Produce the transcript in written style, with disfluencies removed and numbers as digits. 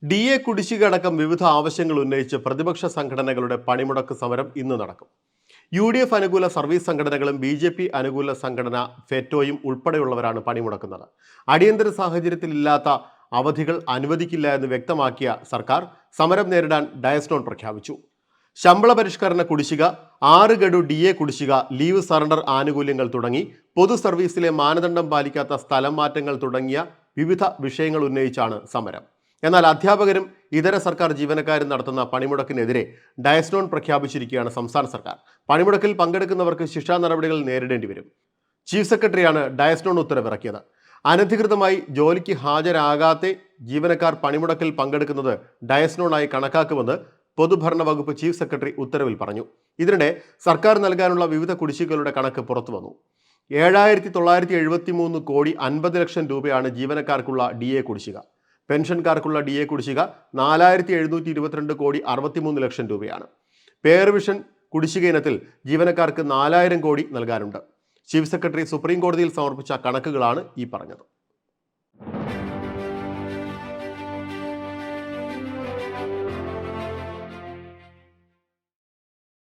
DA കുടിശ്ശിക അടക്കം വിവിധ ആവശ്യങ്ങൾ ഉന്നയിച്ച് പ്രതിപക്ഷ സംഘടനകളുടെ പണിമുടക്ക് സമരം ഇന്ന് നടക്കും. UDF അനുകൂല സർവീസ് സംഘടനകളും BJP അനുകൂല സംഘടന ഫെറ്റോയും ഉൾപ്പെടെയുള്ളവരാണ് പണിമുടക്കുന്നത്. അടിയന്തര സാഹചര്യത്തിൽ ഇല്ലാത്ത അവധികൾ അനുവദിക്കില്ല എന്ന് വ്യക്തമാക്കിയ സർക്കാർ സമരം നേരിടാൻ ഡയസ്നോൺ പ്രഖ്യാപിച്ചു. ശമ്പള പരിഷ്കരണ കുടിശ്ശിക, 6 ഗഡു DA കുടിശ്ശിക, ലീവ് സറണ്ടർ ആനുകൂല്യങ്ങൾ തുടങ്ങി പൊതു സർവീസിലെ മാനദണ്ഡം പാലിക്കാത്ത സ്ഥലം മാറ്റങ്ങൾ തുടങ്ങിയ വിവിധ വിഷയങ്ങൾ ഉന്നയിച്ചാണ് സമരം. എന്നാൽ അധ്യാപകരും ഇതര സർക്കാർ ജീവനക്കാരും നടത്തുന്ന പണിമുടക്കിനെതിരെ ഡയസ്നോൺ പ്രഖ്യാപിച്ചിരിക്കുകയാണ് സംസ്ഥാന സർക്കാർ. പണിമുടക്കിൽ പങ്കെടുക്കുന്നവർക്ക് ശിക്ഷാ നടപടികൾ നേരിടേണ്ടി വരും. ചീഫ് സെക്രട്ടറിയാണ് ഡയസ്നോൺ ഉത്തരവിറക്കിയത്. അനധികൃതമായി ജോലിക്ക് ഹാജരാകാത്ത ജീവനക്കാർ പണിമുടക്കിൽ പങ്കെടുക്കുന്നത് ഡയസ്നോണായി കണക്കാക്കുമെന്ന് പൊതുഭരണ വകുപ്പ് ചീഫ് സെക്രട്ടറി ഉത്തരവിൽ പറഞ്ഞു. ഇതിനിടെ സർക്കാർ നൽകാനുള്ള വിവിധ കുടിശ്ശികകളുടെ കണക്ക് പുറത്തു വന്നു. 7,973 കോടി 50 ലക്ഷം രൂപയാണ് ജീവനക്കാർക്കുള്ള DA കുടിശ്ശിക. പെൻഷൻകാർക്കുള്ള DA കുടിശ്ശിക 4,722 കോടി 63 ലക്ഷം രൂപയാണ്. പേ റിവിഷൻ കുടിശ്ശിക ഇനത്തിൽ ജീവനക്കാർക്ക് 4,000 കോടി നൽകാനുണ്ട്. ചീഫ് സെക്രട്ടറി സുപ്രീം കോടതിയിൽ സമർപ്പിച്ച കണക്കുകളാണ് ഈ പറഞ്ഞത്.